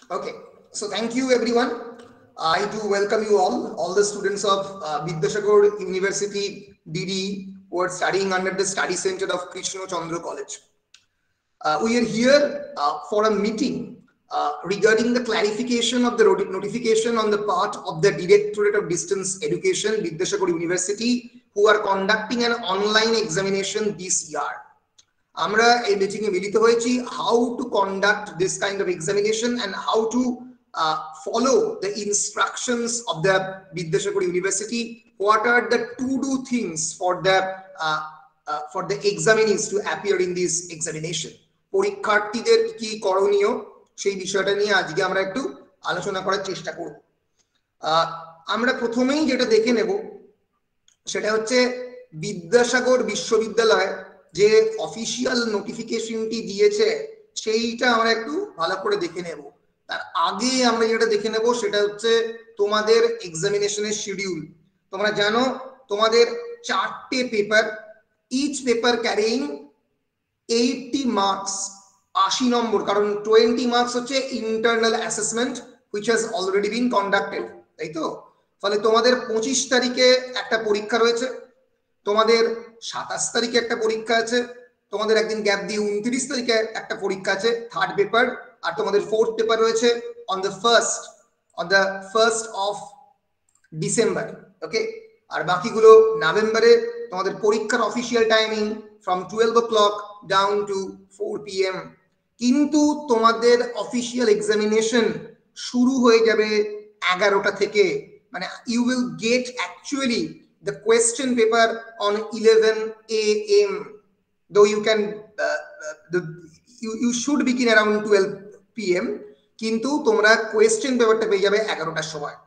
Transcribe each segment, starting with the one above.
Okay, so thank you everyone. I do welcome you all the students of Vidyasagar University DD who are studying under the study center of Krishna Chandra College. We are here for a meeting regarding the clarification of the notification on the part of the Directorate of Distance Education, Vidyasagar University, who are conducting an online examination this year. আমরা এই meeting এ মিলিত হয়েছি how to conduct this kind of examination and how to follow the instructions of the Vidyasagar University. What are the to-do things for the examinees to appear in this examination? পরীক্ষার্থীদের কি করণীয় সেই বিষয়টা নিয়ে আজকে আমরা একটু আলোচনা করার চেষ্টা করব। আমরা প্রথমেই যেটা দেখে নেব সেটা হচ্ছে বিদ্যাসাগর বিশ্ববিদ্যালয় যে অফিশিয়াল নোটিফিকেশনটি দিয়েছে সেইটা আমরা একটু ভালো করে দেখে নেব। তার আগে আমরা যেটা দেখে নেব সেটা হচ্ছে তোমাদের এক্সামিনেশনের শিডিউল। তোমরা জানো তোমাদের 4টে paper, each paper carrying 80 marks, 80 নম্বর, কারণ 20 মার্কস হচ্ছে internal assessment which has already been conducted, তাই তো? ফলে তোমাদের 25 তারিখে একটা পরীক্ষা রয়েছে, তোমাদের 27 তারিখে একটা পরীক্ষা আছে, তোমাদের একদিন গ্যাপ দিয়ে 29 তারিখে একটা পরীক্ষা আছে থার্ড পেপার, আর তোমাদের ফোর্থ পেপার রয়েছে on the 1st of December, ওকে? আর বাকিগুলো নভেম্বরে। তোমাদের পরীক্ষার official timing from 12 o'clock down to 4 PM, কিন্তু তোমাদের অফিশিয়াল এক্সামিনেশন শুরু হয়ে যাবে 11টা থেকে। মানে you will get actually the question paper on 11 AM, though you can you should begin around 12 PM, কিন্তু তোমরা কোয়েশ্চেন পেপারটা পেয়ে যাবে 11টার সময়।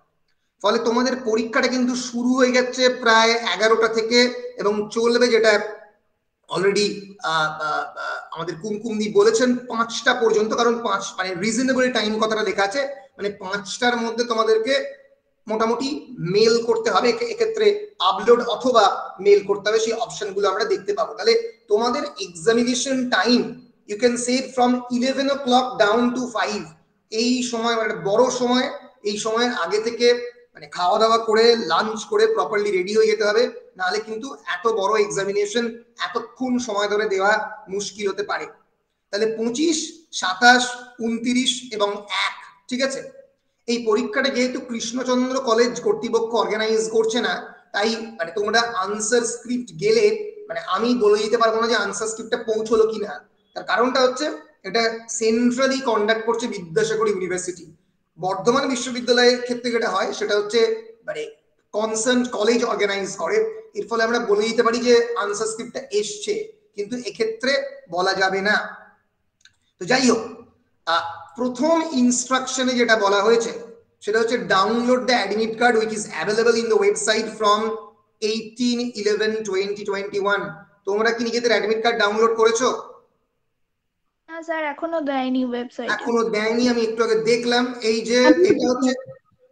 ফলে তোমাদের পরীক্ষাটা কিন্তু শুরু হয়ে যাচ্ছে প্রায় 11টা থেকে এবং চলবে, যেটা অলরেডি আমাদের কুমকুমদি বলেছেন 5টা পর্যন্ত, কারণ 5 মানে রিজনেবল টাইম কথাটা লেখা আছে, মানে 5টার মধ্যে তোমাদেরকে মোটামুটি মেল করতে হবে, এক্ষেত্রে আপলোড অথবা মেল করতে হবে, সেই অপশনগুলো আমরা দেখতে পাবো। তাহলে তোমাদের examination time you can say from 11 o'clock down to 5, এই সময় মানে বড় সময়। এই সময়ের আগে থেকে মানে খাওয়া দাওয়া করে লাঞ্চ করে প্রপারলি রেডি হয়ে যেতে হবে, নাহলে কিন্তু এত বড় এক্সামিনেশন এতক্ষণ সময় ধরে দেওয়া মুশকিল হতে পারে। তাহলে 25, 27, 29 এবং 1, ঠিক আছে? এই পরীক্ষাটা যেহেতু কৃষ্ণচন্দ্র কলেজ কর্তৃপক্ষ অর্গানাইজ করছে না, তাই মানে তোমরা আনসার স্ক্রিপ্ট গেলে মানে আমি বলে দিতে পারবো না যে আনসার স্ক্রিপ্টটা পৌঁছলো কিনা। তার কারণটা হচ্ছে এটা সেন্ট্রালি কন্ডাক্ট করছে বিদ্যাসাগর ইউনিভার্সিটি। বর্ধমান বিশ্ববিদ্যালয়ের ক্ষেত্রে যেটা হয় সেটা হচ্ছে মানে কনসার্ন কলেজ অর্গানাইজ করে, এর ফলে আমরা বলে দিতে পারি যে আনসার স্ক্রিপ্টটা এসছে, কিন্তু এক্ষেত্রে বলা যাবে না। তো যাই হোক, প্রথম ইনস্ট্রাকশনে যেটা বলা হয়েছে সেটা হচ্ছে download the admit card which is available in the website from 18/11/2021। তোমরা কি নিজেদের অ্যাডমিট কার্ড ডাউনলোড করেছো? না স্যার, এখনো দেয়নি ওয়েবসাইটে। এখনো দেয়নি, আমি একটু আগে দেখলাম। এই যে এটা হচ্ছে,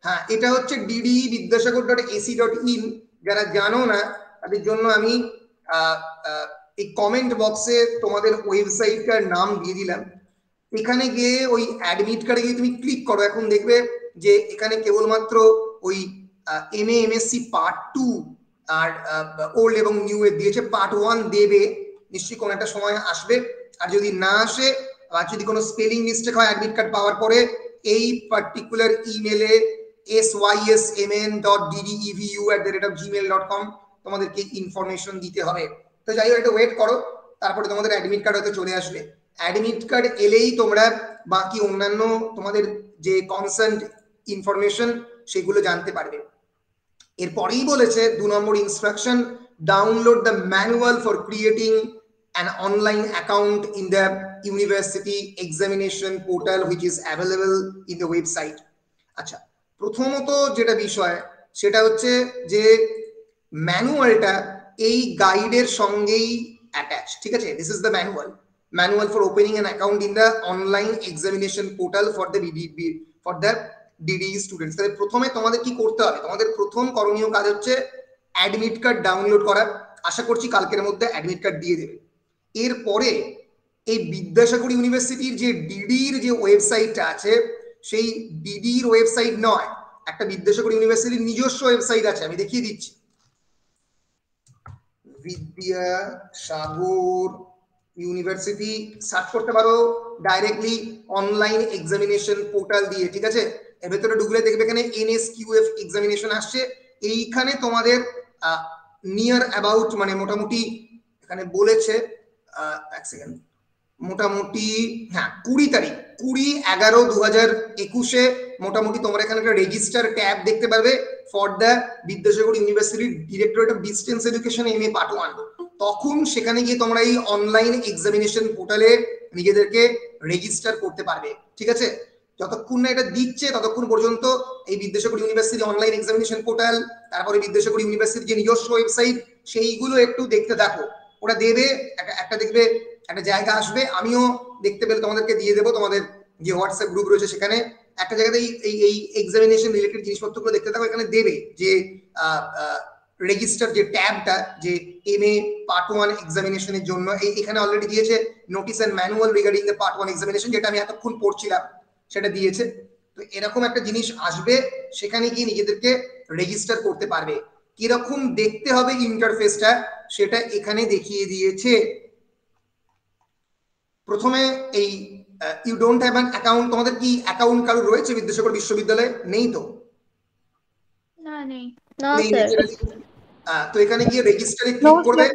হ্যাঁ এটা হচ্ছে ddvidyasagar.ac.in। যারা জানো না তাদের জন্য আমি এই কমেন্ট বক্সে তোমাদের ওয়েবসাইটটার নাম দিয়ে দিলাম। এখানে গিয়ে ওই অ্যাডমিট কার্ডে গিয়ে তুমি ক্লিক করো, এখন দেখবে যে এখানে কেবলমাত্র ওই MA MSc পার্ট 2 আর ওল্ড এবং নিউ এর দিয়েছে, পার্ট 1 দেবে নিশ্চয়ই কোনো একটা সময় আসবে। আর যদি না আসে বা যদি কোনো স্পেলিং মিস্টেক হয় অ্যাডমিট কার্ড পাওয়ার পরে, এই পার্টিকুলার ইমেলে sysmn.ddevu@gmail.com তোমাদেরকে ইনফরমেশন দিতে হবে। তো যাই হোক, একটা ওয়েট করো, তারপরে তোমাদের অ্যাডমিট কার্ড হয়তো চলে আসবে। অ্যাডমিট কার্ড এলেই তোমরা বাকি অন্যান্য তোমাদের যে কনসার্ন ইনফরমেশন সেগুলো জানতে পারবে। এরপরেই বলেছে 2 নম্বর instruction, download the manual for creating an online account in the university examination portal which is available in the website. আচ্ছা, প্রথমত যেটা বিষয় সেটা হচ্ছে যে ম্যানুয়ালটা এই গাইডের সঙ্গেই অ্যাটাচ, ঠিক আছে? This is the manual for opening an account in the online examination portal for the DDE students। তাহলে প্রথমে তোমাদের কি করতে হবে? তোমাদের প্রথম করণীয় কাজ হচ্ছে অ্যাডমিট কার্ড ডাউনলোড করা। আশা করছি কালকের মধ্যে অ্যাডমিট কার্ড দিয়ে দেবে। এরপরে এই বিদ্যাসাগর ইউনিভার্সিটির যে ডিডির যে ওয়েবসাইটটা আছে সেই ডিডির ওয়েবসাইট নয়, একটা বিদ্যাসাগর ইউনিভার্সিটির নিজস্ব ওয়েবসাইট আছে, আমি দেখিয়ে দিচ্ছি। বিদ্যাসাগর ইউনিভার্সিটি সার্চ করতে পারো ডাইরেক্টলি অনলাইন এক্সামিনেশন পোর্টাল দিয়ে, ঠিক আছে? এর ভেতরে ঢুকলে দেখবে এখানে NSQF এক্সামিনেশন আসছে। এইখানে তোমাদের নিয়ার অ্যাবাউট মানে মোটামুটি এখানে বলেছে এক সেকেন্ড, মোটামুটি হ্যাঁ 20 তারিখ 20/11/2021 মোটামুটি তোমরা এখানে একটা রেজিস্টার ট্যাব দেখতে পারবে for the Vidyasagar university directorate of distance education MA part 1। তখন সেখানে গিয়ে তোমরা এই অনলাইন এক্সামিনেশন পোর্টালে নিজেদেরকে রেজিস্টার করতে পারবে, ঠিক আছে? যতক্ষণ না এটা দিচ্ছে ততক্ষণ পর্যন্ত এই Vidyasagar university online examination portal, তারপরে বিদ্যাসাগর ইউনিভার্সিটি যে নিজস্ব ওয়েবসাইট সেইগুলো একটু দেখতে থাকো। ওরা দেবে একটা দেখবে একটা জায়গা আসবে, আমিও দেখতে পেলে তোমাদেরকে দিয়ে দেবো, তোমাদের যে হোয়াটসঅ্যাপ গ্রুপ রয়েছে সেখানে একটা জায়গাতে এই এক্সামিনেশন রিলেটেড জিনিসপত্রগুলো দেখতে থাকো। এখানে দেবে যে রেজিস্টার যে ট্যাবটা যে MA পার্ট 1 এক্সামিনেশনের জন্য, এখানে অলরেডি দিয়েছে notice and manual regarding the part 1 examination, যেটা আমি এতক্ষণ পড়ছিলাম সেটা দিয়েছে। তো এরকম একটা জিনিস আসবে, সেখানে গিয়ে নিজেদেরকে রেজিস্টার করতে পারবে। কিরকম দেখতে হবে ইন্টারফেসটা সেটা এখানে দেখিয়ে দিয়েছে। প্রথমে এই you don't have an account, তোমাদের কি অ্যাকাউন্ট কারো রয়েছে বিদ্যাসাগর বিশ্ববিদ্যালয়ে? নেই তো? না নেই। না স্যার। তো এখানে গিয়ে রেজিস্টারে ক্লিক করবে,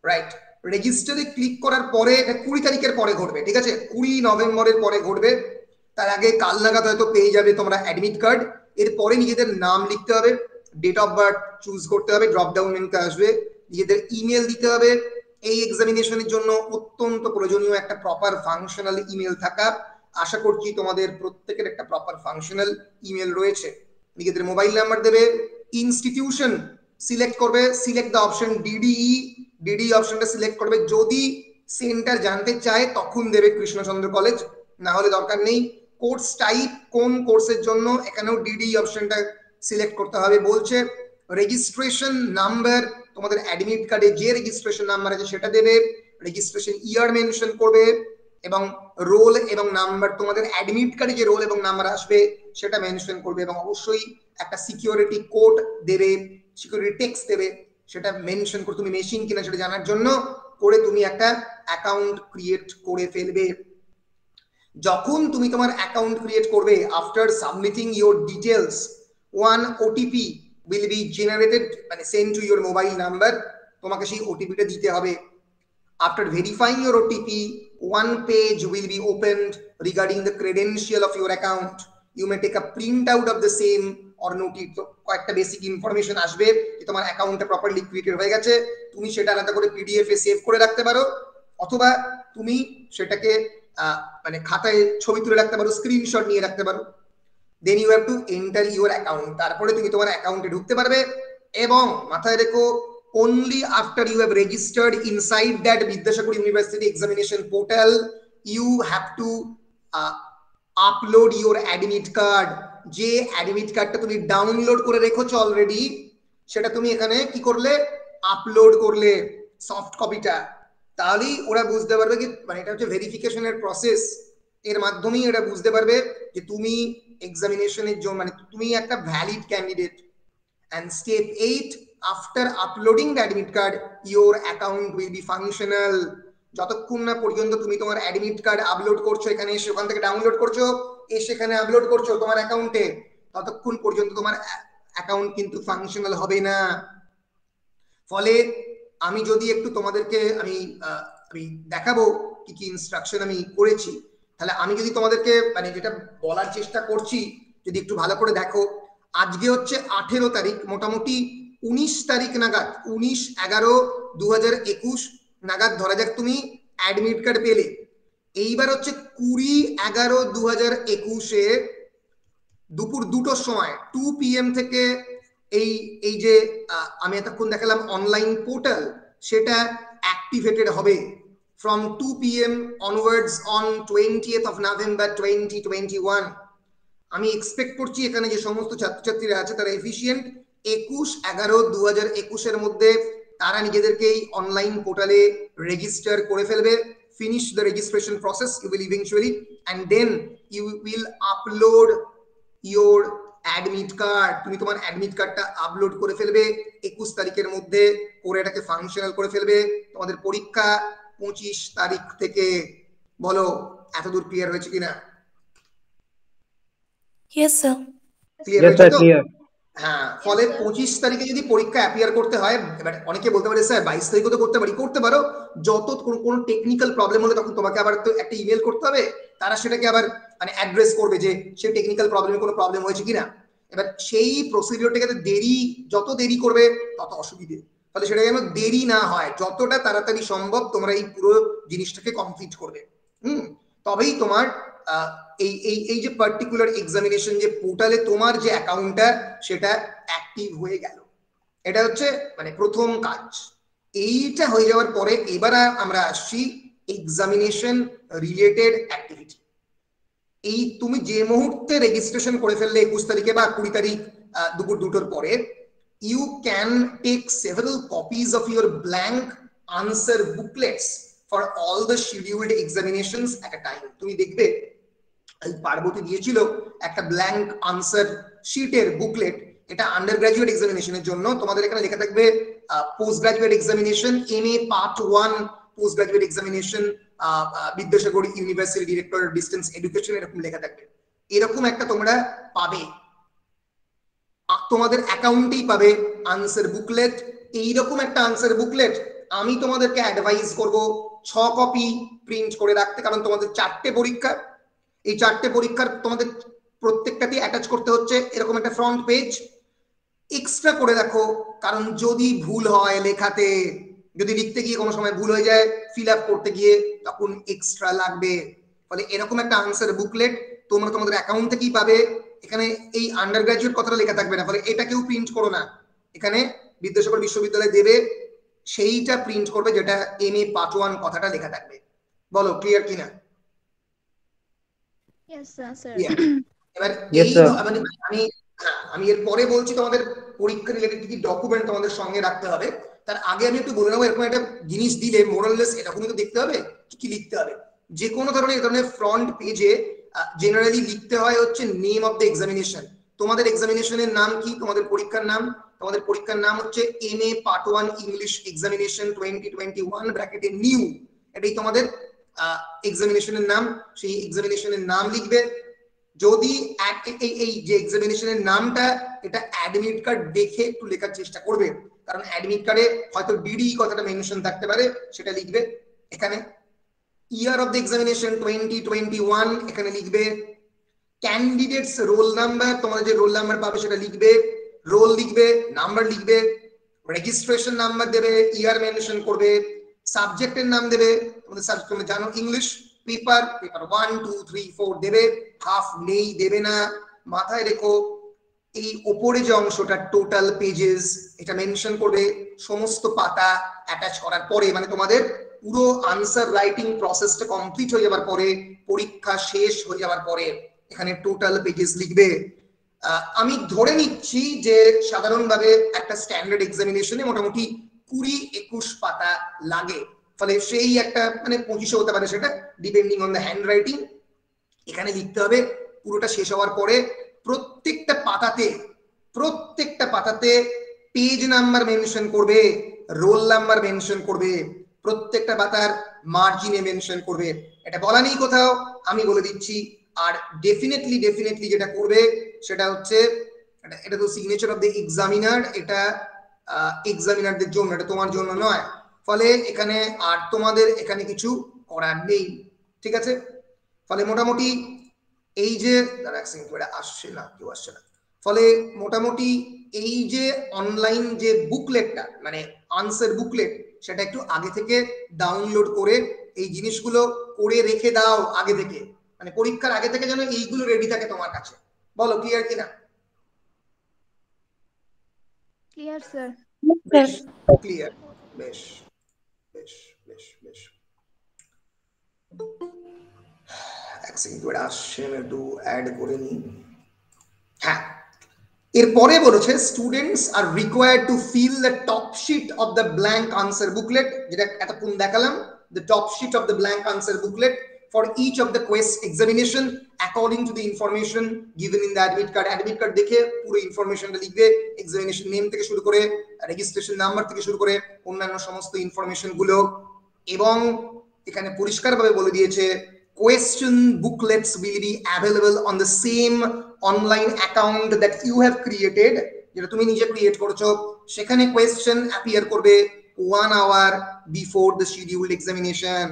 রাইট? রেজিস্টারে ক্লিক করার পরে এটা 20 তারিখের পরে ঘটবে, ঠিক আছে? 20 নভেম্বরের পরে ঘটবে। তার আগে কাল নাগাদ হয়তো পেয়ে যাবে তোমরা অ্যাডমিট কার্ড। এরপরে নিজেদের নাম লিখতে হবে, ডেট অফ বার্থ চুজ করতে হবে, ড্রপ ডাউন মেনুতে আসবে, নিজেদের ইমেল দিতে হবে। এই এক্সামিনেশনের জন্য অত্যন্ত প্রয়োজনীয় একটা প্রপার ফাংশনাল ইমেল থাকা। আশা করছি তোমাদের প্রত্যেকের একটা প্রপার ফাংশনাল ইমেল রয়েছে। নিজেদের মোবাইল নাম্বার দেবে, ইনস্টিটিউশন সিলেক্ট করবে, সিলেক্ট দ্য অপশন ডিডি অপশনটা সিলেক্ট করবে। যদি সেন্টার জানতে চায় তখন দেবে কৃষ্ণচন্দ্র কলেজ, না হলে দরকার নেই। কোর্স টাইপ কোন কোর্সের জন্য, এখানেও ডিডি অপশনটা সিলেক্ট করতে হবে বলছে। রেজিস্ট্রেশন নাম্বার, তোমাদের অ্যাডমিট কার্ডে যে রেজিস্ট্রেশন নাম্বার আছে সেটা দেবে, রেজিস্ট্রেশন ইয়ার মেনশন করবে এবং রোল এবং নাম্বার, তোমাদের অ্যাডমিট কার্ডে যে রোল এবং নাম্বার আসবে সেটা মেনশন করবে, এবং অবশ্যই একটা সিকিউরিটি কোড দেবে, সিকিউরিটি টেক্সট দেবে, সেটা মেনশন করে তুমি মেশিন কিনা সেটা জানার জন্য করে তুমি একটা অ্যাকাউন্ট ক্রিয়েট করে ফেলবে। যখন তুমি তোমার অ্যাকাউন্ট ক্রিয়েট করবে, after submitting your details, one OTP will be generated মানে sent to your mobile number, তোমাকে সেই ওটিপিটা দিতে হবে। After verifying your OTP, one page will be opened regarding the credential of your account. You may take a print out of the same or note it. তো কয়েকটা basic information আসবে যে তোমার অ্যাকাউন্টটা প্রপারলি ক্রিয়েটেড হয়ে গেছে। তুমি সেটা আলাদা করে PDF এ সেভ করে রাখতে পারো, অথবা তুমি সেটাকে মানে খাতায় ছবি তুলে রাখতে পারো, স্ক্রিনশট নিয়ে রাখতে পারো। Then you have to enter your account, তারপরে তুমি তোমার অ্যাকাউন্টে ঢুকতে পারবে। এবং মাথায় রেখো, only after you have registered inside that Vidyasagar University examination portal, you have to upload your admit card. যে অ্যাডমিট কার্ডটা তুমি ডাউনলোড করে রেখেছো অলরেডি, সেটা তুমি এখানে কি করলে, আপলোড করলে সফট কপিটা। তাহলেই ওরা বুঝতে পারবে কি, মানে এটা হচ্ছে ভেরিফিকেশনের প্রসেস, এর মাধ্যমেই এটা বুঝতে পারবে যে তুমি এক্সামিনেশনের জন্য মানে তুমি একটা valid candidate. And step 8, after uploading the admit card, your account will be functional. যতক্ষণ না পর্যন্ত তুমি তোমার অ্যাডমিট কার্ড আপলোড করছো, এখানে এসে ওখান থেকে ডাউনলোড করছো, এসে এখানে আপলোড করছো তোমার অ্যাকাউন্টে, ততক্ষণ পর্যন্ত তোমার অ্যাকাউন্ট কিন্তু ফাংশনাল হবে না। ফলে আমি যদি একটু তোমাদেরকে আমি দেখাবো কি কি ইনস্ট্রাকশন আমি করেছি, তাহলে আমি যদি তোমাদেরকে মানে যেটা বলার চেষ্টা করছি যদি একটু ভালো করে দেখো। আজকে হচ্ছে 18 তারিখ, মোটামুটি 19 তারিখ নাগাদ, 19/11/2021 নাগাদ ধরা যাক তুমি অ্যাডমিট কার্ড পেলে। এইবার হচ্ছে 20/11/2021 দুপুর 2টোর সময় 2 PM থেকে এই যে আমি এতক্ষণ দেখালাম অনলাইন পোর্টাল, সেটা অ্যাক্টিভেটেড হবে from 2 PM onwards on 20th of November 2021। আমি এক্সপেক্ট করছি এখানে যে সমস্ত ছাত্রছাত্রীরা আছে তারা এফিশিয়েন্ট 21/11/2021 এর মধ্যে তারা নিজেদেরকে এই অনলাইন পোর্টালে রেজিস্টার করে ফেলবে। Finish the registration process, you will eventually and then you will upload your admit card. তুমি তোমার অ্যাডমিট কার্ডটা আপলোড করে ফেলবে 21 তারিখের মধ্যে, করে এটাকে ফাংশনাল করে ফেলবে। তোমাদের পরীক্ষা 25 তারিখ থেকে। বলো এতদূর ক্লিয়ার হয়েছে কিনা? Yes, sir. ক্লিয়ার Yes, হয়েছে sir, তো? clear. হ্যাঁ, ফলে 25 তারিখে যদি পরীক্ষা অ্যাপিয়ার করতে হয়, এবার অনেকে বলতে পারে স্যার 22 তারিখও তো করতে পারি। করতে পারো, যত কোনো টেকনিক্যাল প্রবলেম হলে তখন তোমাকে আবার তো একটা ইমেল করতে হবে, তারা সেটাকে আবার মানে অ্যাড্রেস করবে যে সেই টেকনিক্যাল প্রবলেমে কোনো প্রবলেম হয়েছে কিনা। এবার সেই প্রসিডিওরটাকে যত দেরি করবে তত অসুবিধে, ফলে সেটা যেন দেরি না হয়, যতটা তাড়াতাড়ি সম্ভব তোমরা এই পুরো জিনিসটাকে কমপ্লিট করবে। তবেই তোমার এই যে পার্টিকুলার এক্সামিনেশন যে পোর্টালে তোমার যে অ্যাকাউন্টটা সেটা অ্যাক্টিভ হয়ে গেল। এটা হচ্ছে মানে প্রথম কাজ। এইটা হয়ে যাওয়ার পরে এবার আমরা আসছি এক্সামিনেশন রিলেটেড অ্যাক্টিভিটি। এই তুমি যে মুহূর্তে রেজিস্ট্রেশন করে ফেললে 21 তারিখে বা 20 তারিখ দুপুর 2টোর পরে, you can take several copies of your blank answer booklets for all the scheduled examinations at a time. তুমি দেখবে পার্বতী দিয়েছিল একটা ব্ল্যাঙ্ক আনসার শিটের বুকলেট, এটা আন্ডার গ্রাজুয়েট এক্সামিনেশনের জন্য। তোমাদের এখানে লেখা থাকবে post graduate examination MA part 1 post graduate examination Vidyasagar university director distance education, এরকম লেখা থাকবে। এরকম একটা তোমরা পাবে, তোমাদের অ্যাকাউন্টেই পাবে আনসার বুকলেট। এইরকম একটা আনসার বুকলেট আমি তোমাদেরকে অ্যাডভাইস করব 6 কপি প্রিন্ট করে রাখতে, কারণ তোমাদের 4টে পরীক্ষা। এই 4টে পরীক্ষার তোমাদের প্রত্যেকটাতেই অ্যাটাচ করতে হচ্ছে এরকম একটা ফ্রন্ট পেজ। এক্সট্রা করে রাখো, কারণ যদি ভুল হয় লেখাতে, যদি লিখতে গিয়ে কোনো সময় ভুল হয়ে যায় ফিল আপ করতে গিয়ে, তখন এক্সট্রা লাগবে। ফলে এরকম একটা আনসার বুকলেট তোমরা তোমাদের অ্যাকাউন্ট থেকেই পাবে। এখানে এই আন্ডার গ্রাজুয়েট কথাটা লেখা থাকবে না, ফলে এটা কেউ প্রিন্ট করো না। এখানে বিদ্যাসাগর বিশ্ববিদ্যালয় দেবে, সেইটা প্রিন্ট করবে যেটা MA পার্ট 1 কথাটা লেখা থাকবে। বলো ক্লিয়ার কিনা? Yes, sir. এবার Yes, sir. আমি এর পরে বলছি তোমাদের পরীক্ষা রিলেটেড কি ডকুমেন্ট তোমাদের সঙ্গে রাখতে হবে। তার আগে আমি একটু বলে নেবো, এরকম একটা জিনিস দিলে মোরাললেস এরকমই তো দেখতে হবে, কি লিখতে হবে। যে কোনো ধরনের ফ্রন্ট পেজে জেনারেলি লিখতে হয় হচ্ছে নেম অফ দ্য এক্সামিনেশন। তোমাদের এক্সামিনেশনের নাম কি? তোমাদের পরীক্ষার নাম, তোমাদের পরীক্ষার নাম হচ্ছে MA পার্ট 1 ইংলিশ এক্সামিনেশন 2021 ব্র্যাকেটে নিউ, এটাই তোমাদের এক্সামিনেশনের নাম। সেই এক্সামিনেশনের নাম লিখবে। যদি এই যে এক্সামিনেশনের নামটা, এটা অ্যাডমিট কার্ড দেখে একটু লেখার চেষ্টা করবে, কারণ অ্যাডমিট কার্ডে হয়তো ডিডি কথাটা মেনশন থাকতে পারে, সেটা লিখবে। এখানে ইয়ার অফ দ্য এক্সামিনেশন 2021 এখানে লিখবে। ক্যান্ডিডেটস রোল নাম্বার, তোমাদের যে রোল নাম্বার পাবে সেটা লিখবে, রোল লিখবে, নাম্বার লিখবে, রেজিস্ট্রেশন নাম্বার দেবে, ইয়ার মেনশন করবে, সাবজেক্টের নাম দেবে। তোমাদের সাবজেক্ট তোমরা জানো ইংলিশ, পেপার 1 2 3 4 দেবে, হাফ নেই দেবে না। মাথায় রেখো এই ওপরে যে অংশটা টোটাল পেজেস, এটা মেনশন করবে সমস্ত পাতা অ্যাটাচ করার পরে, মানে তোমাদের পুরো আনসার রাইটিং প্রসেসটা কমপ্লিট হয়ে যাবার পরে, পরীক্ষা শেষ হয়ে যাবার পরে এখানে টোটাল পেজেস লিখবে। আমি ধরে নিচ্ছি যে সাধারণভাবে একটা স্ট্যান্ডার্ড এক্সামিনেশনে মোটামুটি 20-21 পাতা লাগে, ফলে সেই একটা মানে 25 হতে পারে, সেটা depending on the hand writing. এখানে লিখতে হবে। পুরোটা শেষ হওয়ার পরে প্রত্যেকটা পাতাতে পেজ নাম্বার মেনশন করবে, রোল নাম্বার মেনশন করবে, প্রত্যেকটা পাতার মার্জিনে মেনশন করবে। এটা বলা নেই কোথাও, আমি বলে দিচ্ছি। আর ডেফিনেটলি যেটা করবে সেটা হচ্ছে, এটা তো সিগনেচার অফ দ্য এক্সামিনার, এটা এক্সামিনারদের জন্য, এটা তোমার জন্য নয়। ফলে এখানে আর তোমাদের এখানে কিছু করার নেই, ঠিক আছে? ফলে মোটামুটি এই যে আসছে না, কেউ আসছে না, ফলে মোটামুটি এই যে অনলাইন যে বুকলেটটা মানে আনসার বুকলেট, সেটা একটু আগে থেকে ডাউনলোড করে এই জিনিসগুলো করে রেখে দাও আগে থেকে, মানে পরীক্ষার আগে থেকে যেন এইগুলো রেডি থাকে তোমার কাছে। বলো ক্লিয়ার কিনা? Clear, sir. ক্লিয়ার, বেশ বেশ বেশ বেশ। এক সেকেন্ড করে আসছে, আমি একটু অ্যাড করে নিই। হ্যাঁ, এরপরে বলেছে students are required to fill the top sheet of the blank answer booklet, যেটা এতক্ষণ দেখালাম, the top sheet of the blank answer booklet for each of the quest examination according to the information given in the admit card. Admit card দেখে পুরো ইনফরমেশনটা লিখবে, examination name থেকে শুরু করে রেজিস্ট্রেশন নাম্বার থেকে শুরু করে অন্যান্য সমস্ত ইনফরমেশন গুলো। এবং এখানে পরিষ্কারভাবে বলে দিয়েছে question booklets will be available on the same online account that you have created, যেটা তুমি নিজে ক্রিয়েট করেছো। সেখানে কোয়েশ্চেন অ্যাপিয়ার করবে 1 hour before the scheduled examination।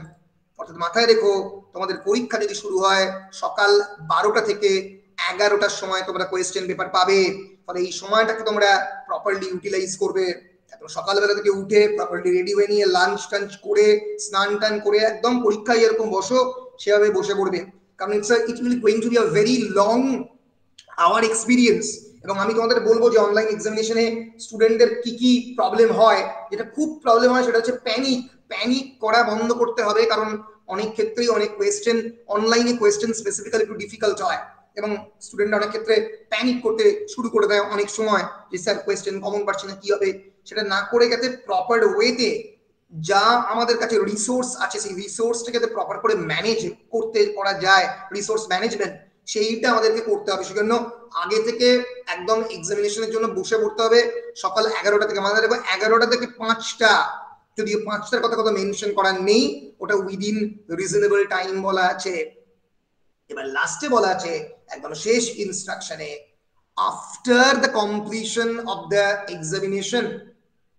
অর্থাৎ মাথায় রেখো, তোমাদের পরীক্ষা যদি শুরু হয় সকাল 12টা থেকে 11টার সময় তোমরা কোয়েশ্চেন পেপার পাবে। ফলে এই সময়টাকে তোমরা প্রপারলি ইউটিলাইজ করবে। সকালবেলা থেকে উঠে প্রপারলি রেডি হয়ে নিয়ে লাঞ্চ টাঞ্চ করে স্নান টান করে একদম পরীক্ষায় এরকম বসো, সেভাবে বসে পড়বে। কারণ it will going to be a very long hour experience. এবং আমি তোমাদের বলবো যে অনলাইন এক্সামিনেশনে স্টুডেন্টদের কি কি প্রবলেম হয়, যেটা খুব প্রবলেম হয় সেটা হচ্ছে প্যানিক করা বন্ধ করতে হবে। কারণ অনেক ক্ষেত্রেই অনেক কোয়েশ্চেন অনলাইনে কোয়েশ্চেন স্পেসিফিক্যালি একটু ডিফিকাল্ট হয় এবং স্টুডেন্টরা অনেক ক্ষেত্রে প্যানিক করতে শুরু করে দেয় অনেক সময়, যে স্যার কোয়েশ্চেন কমন পাচ্ছি না, কি হবে। সেটা না করে গেছে প্রপার ওয়েতে যা আমাদের কাছে রিসোর্স আছে সেই রিসোর্সটাকে যাতে প্রপার করে ম্যানেজ করা যায়, রিসোর্স ম্যানেজমেন্ট, সেইটা আমাদেরকে করতে হবে। সেজন্য আগে থেকে একদম এক্সামিনেশনের জন্য বসে পড়তে হবে সকাল 11টা থেকে। আমাদের দেখো 11টা থেকে 5টা, যদিও 5টার কথা মেনশন করা নেই, ওটা উইদিন রিজনেবল টাইম বলা আছে। এবার লাস্টে বলা আছে একদম শেষ ইনস্ট্রাকশনে, after the completion of the examination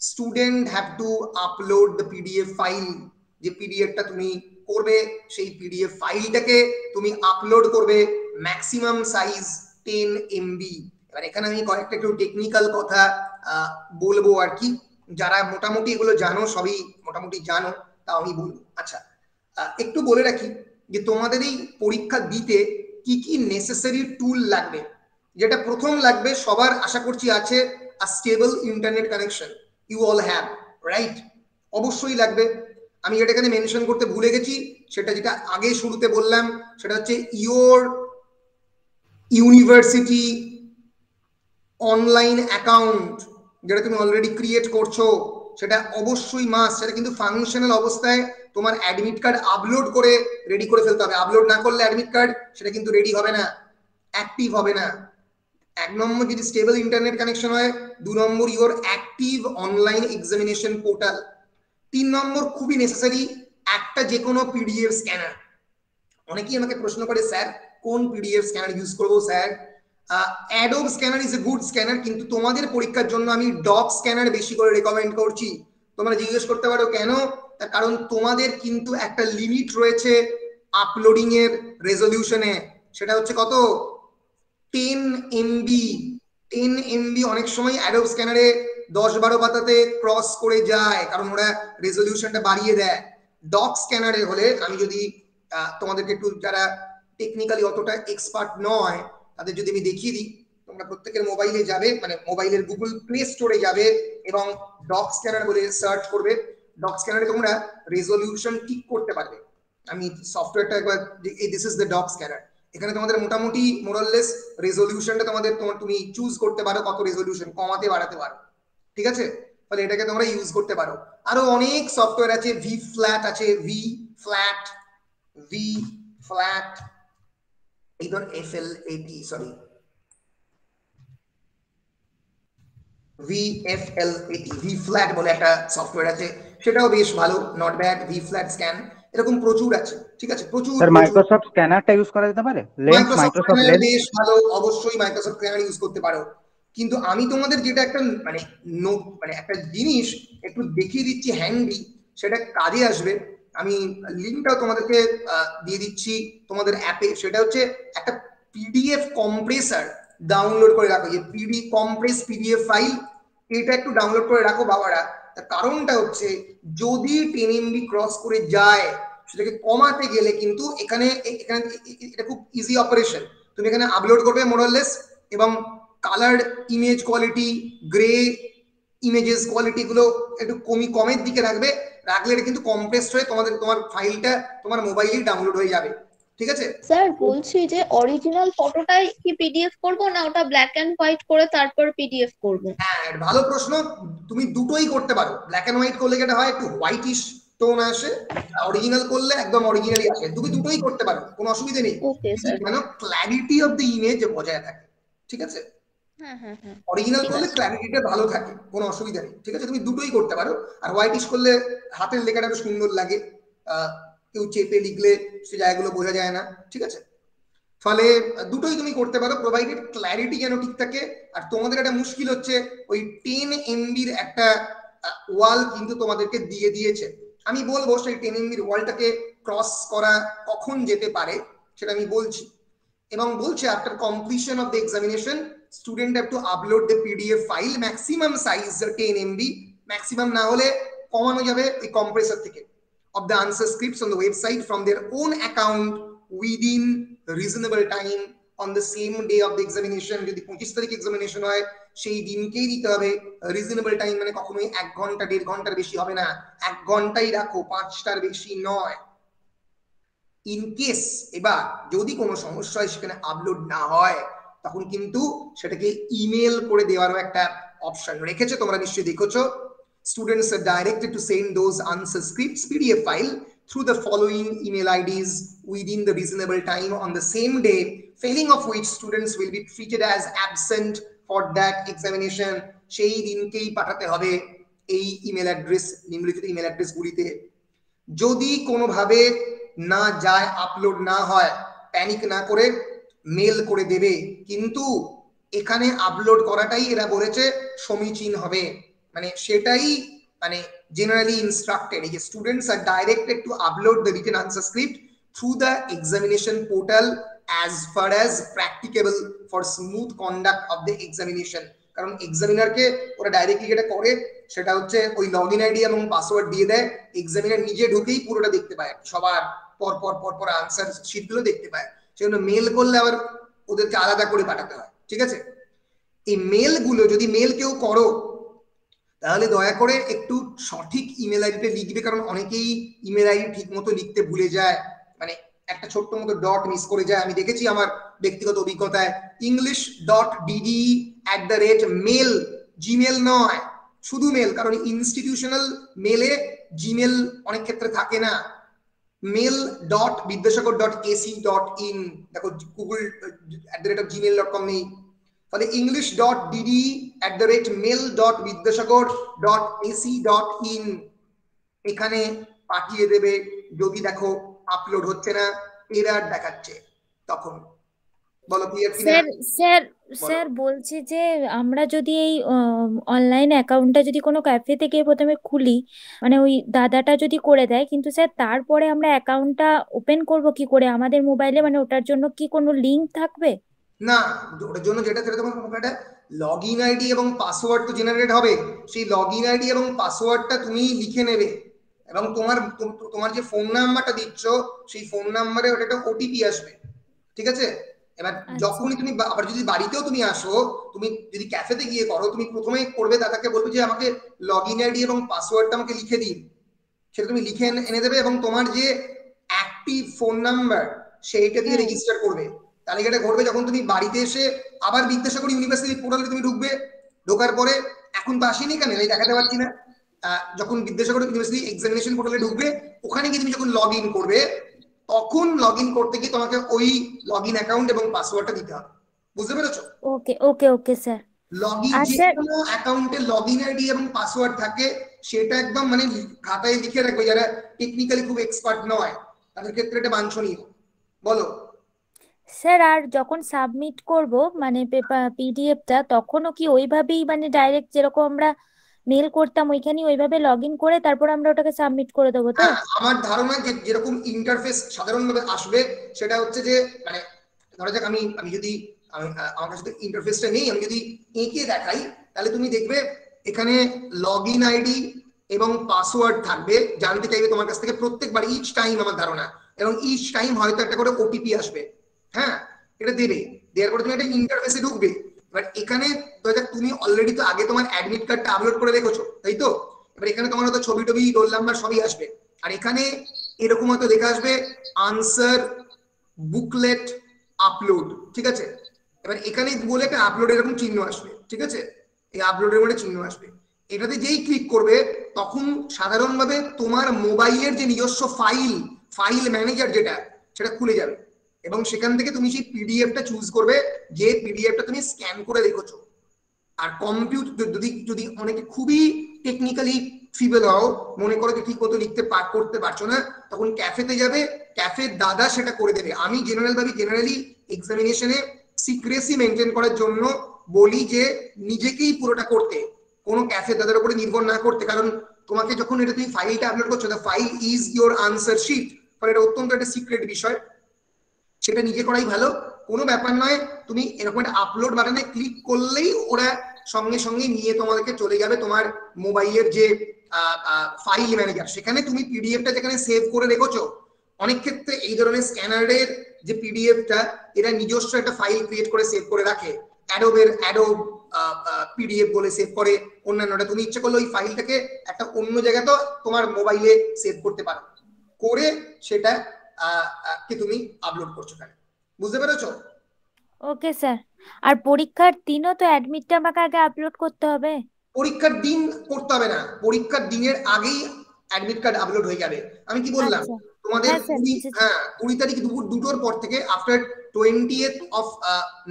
student have to upload the PDF file. যে পিডিএফটা তুমি করবে সেই পিডিএফ ফাইলটাকে তুমি আপলোড করবে, ম্যাক্সিমাম সাইজ 10 MB। এবার এখানে আমি কয়েকটা একটু টেকনিক্যাল কথা বলবো আর কি, যারা মোটামুটি এগুলো জানো, সবই মোটামুটি জানো, তাও আমি বলবো। আচ্ছা, একটু বলে রাখি যে তোমাদের এই পরীক্ষা দিতে কি কি নেসেসারি টুল লাগবে। যেটা প্রথম লাগবে, সবার আশা করছি আছে, a stable internet connection. You all have, right? অবশ্যই লাগবে। আমি যেটা এখানে মেনশন করতে ভুলে গেছি, সেটা যেটা আগে শুরুতে বললাম, সেটা হচ্ছে ইওর ইউনিভার্সিটি অনলাইন অ্যাকাউন্ট, যেটা তুমি অলরেডি ক্রিয়েট করছো, সেটা অবশ্যই মাস্ট। সেটা কিন্তু ফাংশনাল অবস্থায় তোমার অ্যাডমিট কার্ড আপলোড করে রেডি করে ফেলতে হবে। আপলোড না করলে অ্যাডমিট কার্ড সেটা কিন্তু রেডি হবে না, অ্যাক্টিভ হবে না। 1 নম্বর যদি স্টেবল ইন্টারনেট কানেকশন হয়, 2 নম্বর your active online examination portal, 3 নম্বর খুবই নেসেসারি একটা যে কোনো পিডিএফ স্ক্যানার। অনেকেই আমাকে প্রশ্ন করে, স্যার কোন পিডিএফ স্ক্যানার ইউজ করবো sir? Adobe scanner is a good scanner, কিন্তু তোমাদের পরীক্ষার জন্য আমি ডক স্ক্যানার বেশি করে রেকমেন্ড করছি। তোমরা জিজ্ঞেস করতে পারো কেন? তার কারণ তোমাদের কিন্তু একটা লিমিট রয়েছে আপলোডিং এর রেজলিউশনে, সেটা হচ্ছে কত? 10 MB। 10 MB অনেক সময় অ্যাডোব স্ক্যানারে 10-12 পাতাতে ক্রস করে যায়, কারণ ওরা রেজলিউশনটা বাড়িয়ে দেয়। ডক স্ক্যানারে হলে, আমি যদি তোমাদেরকে একটু, যারা টেকনিক্যালি অতটা এক্সপার্ট নয় তাদের যদি আমি দেখিয়ে দিই, তোমরা প্রত্যেকের মোবাইলে যাবে, মানে মোবাইলের গুগল প্লে স্টোরে যাবে এবং ডক স্ক্যানার বলে সার্চ করবে। ডক স্ক্যানারে তোমরা রেজলিউশন ঠিক করতে পারবে। আমি সফটওয়্যারটা একবার, this is the doc scanner. এখানে তোমাদের মোটামুটি মোরাললেস রেজলিউশনটা তুমি চুজ করতে পারো, কত রেজলিউশন কমাতে বাড়াতে পারো, ঠিক আছে? ফলে এটাকে তোমরা ইউজ করতে পারো। আরো অনেক সফটওয়্যার আছে, ভি ফ্ল্যাট আছে, ভি ফ্ল্যাট, এই ধর FLAT, sorry VFLAT, V flat বলে একটা সফটওয়্যার আছে, সেটাও বেশ ভালো, not bad. V flat scan, এরকম প্রচুর আছে, ঠিক আছে? প্রচুর। স্যার মাইক্রোসফট স্ক্যানারটা ইউজ করা যেতে পারে? মাইক্রোসফট স্ক্যানার বেশ ভালো, অবশ্যই মাইক্রোসফট স্ক্যানার ইউজ করতে পারো। কিন্তু আমি তোমাদের যেটা একটা মানে একটা জিনিস একটু দেখিয়ে দিচ্ছি হ্যান্ডি, সেটা কাজে আসবে। আমি লিঙ্কটাও তোমাদেরকে দিয়ে দিচ্ছি তোমাদের অ্যাপে। সেটা হচ্ছে একটা পিডিএফ কম্প্রেসার ডাউনলোড করে রাখো, যে কম্প্রেস পিডিএফ ফাইল, এটা একটু ডাউনলোড করে রাখো বাবারা। তার কারণটা হচ্ছে, যদি 10 MB ক্রস করে যায়, সেটাকে কমাতে গেলে কিন্তু এখানে এটা খুব ইজি অপারেশন। তুমি এখানে আপলোড করবে মোরাললেস, এবং colour image quality, grey images quality গুলো একটু কমের দিকে রাখলে এটা কিন্তু কম্প্রেসড হয়ে তোমার ফাইলটা তোমার মোবাইলেই ডাউনলোড হয়ে যাবে, ঠিক আছে? স্যার বলছি যে অরিজিনাল ফটোটাই কি পিডিএফ করব, না ওটা ব্ল্যাক এন্ড হোয়াইট করে তারপর পিডিএফ করব? হ্যাঁ, ভালো প্রশ্ন। তুমি দুটোই করতে পারো। ব্ল্যাক এন্ড হোয়াইট করলে যেটা হয়, একটু হোয়াইটিশ টোন আসে, অরিজিনাল করলে একদম অরিজিনালি আসে। তুমি দুটোই করতে পারো, কোনো অসুবিধা নেই, ওকে স্যার। যেন ক্ল্যারিটি অফ দ্য ইমেজ বজায় থাকে, ঠিক আছে? হ্যাঁ হ্যাঁ হ্যাঁ, অরিজিনাল ঠিক করলে আছে। ক্ল্যারিটিটা ভালো থাকে, কোনো অসুবিধা নেই, ঠিক আছে? তুমি দুটোই করতে পারো। আর হোয়াইটিশ করলে হাতের লেখাটা একটু সুন্দর লাগে, কেউ চেপে লিখলে সে জায়গাগুলো বোঝা যায় না, ঠিক আছে? ফলে দুটোই তুমি করতে পারো, প্রোভাইডেড ক্ল্যারিটি যেন ঠিক থাকে। আর তোমাদের একটা মুশকিল হচ্ছে ওই 10 MBর একটা ওয়াল কিন্তু তোমাদেরকে দিয়ে দিয়েছে। আমি বলবো সেই 10 MBর ওয়ালটাকে ক্রস করা কখন যেতে পারে সেটা আমি বলছি। এবং বলছে after completion of the examination student have to upload the PDF file, maximum size 10 MB, maximum না হলে কমানো যাবে ওই কম্প্রেসর থেকে, of the answer scripts on the website from their own account within reasonable time on the same day of the examination. যদি 25 তারিখ examination হয় সেই দিনকেই দিতে হবে। রিজনেবল টাইম মানে কখনোই 1 ঘন্টা 1.5 ঘন্টার বেশি হবে না, 1 ঘন্টাই রাখো, 5টার বেশি নয়। ইন কেস এবার যদি কোনো সমস্যা হয় সেখানে আপলোড না হয় তখন কিন্তু সেটাকে ইমেল করে দেওয়ারও একটা অপশন রেখেছে, তোমরা নিশ্চয়ই দেখেছো। Students are directed to send those answer scripts PDF file through the following email IDs within the reasonable time on the same day, failing of which students will be treated as absent for that examination. সেই দিনকেই পাঠাতে হবে এই email address, নিম্নলিখিত email address গুলিতে। যদি কোনোভাবে না যায়, আপলোড না হয়, প্যানিক না করে মেল করে দেবে, কিন্তু এখানে আপলোড করাটাই এরা বলেছে সমীচীন হবে, মানে সেটাই মানে জেনারেলি ইনস্ট্রাক্টেড। এই যে students are directed to upload the written answer script through the examination portal as far as practicable for smooth conduct of the examination. কারণ এক্সামিনারকে ওরা ডাইরেক্টলি যেটা করে সেটা হচ্ছে ওই লগ ইন আইডি এবং পাসওয়ার্ড দিয়ে দেয়, এক্সামিনার নিজে ঢুকেই পুরোটা দেখতে পায়, সবার পর আনসার শিটগুলো দেখতে পায়। সেজন্য মেল করলে আবার ওদেরকে আলাদা করে পাঠাতে হয়, ঠিক আছে? এই মেলগুলো যদি মেল কেউ করো তাহলে দয়া করে একটু সঠিক ইমেল আইডিতে লিখবে, কারণ অনেকেই ইমেল আইডি ঠিক মতো লিখতে ভুলে যায়, মানে একটা ছোট্ট মতো ডট মিস করে যায়। আমি দেখেছি আমার ব্যক্তিগত অভিজ্ঞতায়, english.dd@mail, জিমেল নয়, শুধু মেল, কারণ ইনস্টিটিউশনাল মেলে জিমেল অনেক ক্ষেত্রে থাকে না। mail.vidyasagar.ac.in, দেখো google@gmail.com নেই, তাহলে english.dd@mail.vidyasagar.ac.in এখানে পাঠিয়ে দেবে। যদি দেখো আপলোড হচ্ছে না, এরর দেখাচ্ছে, তখন বলো ক্লিয়ার কিনা? স্যার স্যার স্যার বলছি যে আমরা যদি এই অনলাইন অ্যাকাউন্টটা যদি কোনো ক্যাফে থেকে প্রথমে খুলি, মানে ওই দাদাটা যদি করে দেয়, কিন্তু স্যার তারপরে আমরা অ্যাকাউন্টটা ওপেন করব কি করে আমাদের মোবাইলে? মানে ওটার জন্য কি কোনো লিংক থাকবে? না, ওটার জন্য যেটা সেটা তোমার একটা লগ ইন আইডি এবং পাসওয়ার্ড তো জেনারেট হবে, সেই লগ ইন আইডি এবং পাসওয়ার্ডটা তুমি লিখে নেবে, এবং তোমার যে ফোন নাম্বারটা দিচ্ছ সেই ফোন নাম্বারে ওটা একটা ওটিপি আসবে, ঠিক আছে? এবার যখনই তুমি আবার যদি বাড়িতেও তুমি আসো, তুমি যদি ক্যাফেতে গিয়ে করো, তুমি প্রথমে করবে দাদাকে বলবে যে আমাকে লগ ইন আইডি এবং পাসওয়ার্ডটা আমাকে লিখে দিন, সেটা তুমি লিখে এনে দেবে, এবং তোমার যে অ্যাক্টিভ ফোন নাম্বার সেইটা দিয়ে রেজিস্টার করবে। তাহলে এটা ঘটবে যখন তুমি বাড়িতে এসে আবার বিদ্যাসাগর ইউনিভার্সিটি পোর্টালে তুমি ঢুকবে, ঢোকার পরে এখন তো আসেনি কেন এই দেখাতে পারছি না, যখন বিদ্যাসাগর ইউনিভার্সিটি এক্সামিনেশন পোর্টালে ঢুকবে ওখানে গিয়ে তুমি যখন লগ ইন করবে, তখন লগ ইন করতে গিয়ে তোমাকে ওই লগ ইন অ্যাকাউন্ট এবং পাসওয়ার্ডটা দিতে হবে, বুঝতে পেরেছো? ওকে ওকে ওকে স্যার। লগ ইন, যে কোনো অ্যাকাউন্টে লগ ইন আইডি এবং পাসওয়ার্ড থাকে সেটা একদম মানে খাতায় লিখে রাখবে, যারা টেকনিক্যালি খুব এক্সপার্ট নয় তাদের ক্ষেত্রে এটা বাঞ্ছনীয়। বলো স্যার, আর যখন সাবমিট করব মানে পিডিএফটা, তখনও কি ওইভাবেই মানে ডাইরেক্ট যেরকম আমরা মেল করতাম ওইখানেই ওইভাবে লগ ইন করে তারপর আমরা ওটাকে সাবমিট করে দেবো তো? আমার ধারণা যে যেরকম ইন্টারফেস সাধারণভাবে আসবে সেটা হচ্ছে যে মানে ধরা যাক আমি যদি আমার কাছে ইন্টারফেসটা নেই, আমি যদি এঁকে দেখাই তাহলে তুমি দেখবে এখানে লগ ইন আইডি এবং পাসওয়ার্ড থাকবে, জানতে চাইবে তোমার কাছ থেকে প্রত্যেকবার, ইচ টাইম আমার ধারণা, এবং ইচ টাইম হয়তো একটা করে ওটিপি আসবে, হ্যাঁ এটা দেবে, দেওয়ার পরে তুমি একটা ইন্টারফেসে ঢুকবে। এবার এখানে তুমি অলরেডি তো আগে তোমার অ্যাডমিট কার্ডটা আপলোড করে রেখেছো, তাই তো? এবার এখানে তোমার হয়তো ছবি টবি রোল নাম্বার সবই আসবে, আর এখানে এরকম হয়তো লেখা আসবে আনসার বুকলেট আপলোড, ঠিক আছে? এবার এখানে বলে একটা আপলোড এরকম চিহ্ন আসবে, ঠিক আছে? এই আপলোডের মধ্যে চিহ্ন আসবে, এটাতে যেই ক্লিক করবে তখন সাধারণভাবে তোমার মোবাইলের যে নিজস্ব ফাইল ম্যানেজার যেটা, সেটা খুলে যাবে এবং সেখান থেকে তুমি সেই পিডিএফটা চুজ করবে, যে পিডিএফটা তুমি স্ক্যান করে রেখেছো। আর কম্পিউটার যদি অনেকে খুবই টেকনিক্যালি ফিবেল হও, মনে করো যে ঠিক মতো লিখতে করতে পারছো না, তখন ক্যাফেতে যাবে, ক্যাফের দাদা সেটা করে দেবে। আমি জেনারেলি এক্সামিনেশনে সিক্রেসি মেনটেন করার জন্য বলি যে নিজেকেই পুরোটা করতে, কোনো ক্যাফের দাদার উপরে নির্ভর না করতে, কারণ তোমাকে যখন এটা তুমি ফাইলটা আপলোড করছো, the file is your answer sheet, ফলে এটা অত্যন্ত একটা সিক্রেট বিষয়, সেটা নিজে করাই ভালো। কোনো ব্যাপার নয়, তুমি এরকম একটা আপলোড বাটনে ক্লিক করলেই ওরা সঙ্গে সঙ্গে নিয়ে তোমাদেরকে চলে যাবে তোমার মোবাইলের যে ফাইল ম্যানেজার, সেখানে তুমি পিডিএফটা যেখানে সেভ করে রেখেছো। অনেক ক্ষেত্রে এই ধরনের স্ক্যানারের যে পিডিএফটা, এরা নিজস্ব একটা ফাইল ক্রিয়েট করে সেভ করে রাখে, অ্যাডোব পিডিএফ বলে সেভ করে, অন্যান্যটা তুমি ইচ্ছে করলে ওই ফাইলটাকে একটা অন্য জায়গায় তো তোমার মোবাইলে সেভ করতে পারো, করে সেটা কি তুমি আপলোড করছো। বুঝতে পেরেছো? Okay sir. আর পরীক্ষার দিনও তো অ্যাডমিটটা আমাকে আগে আপলোড করতে হবে? পরীক্ষার দিন করতে হবে না, পরীক্ষার দিনের আগেই অ্যাডমিট কার্ড আপলোড হয়ে যাবে। আমি কি বললাম, তোমাদের 20 তারিখ দুপুর 2টোর পর থেকে after 20th of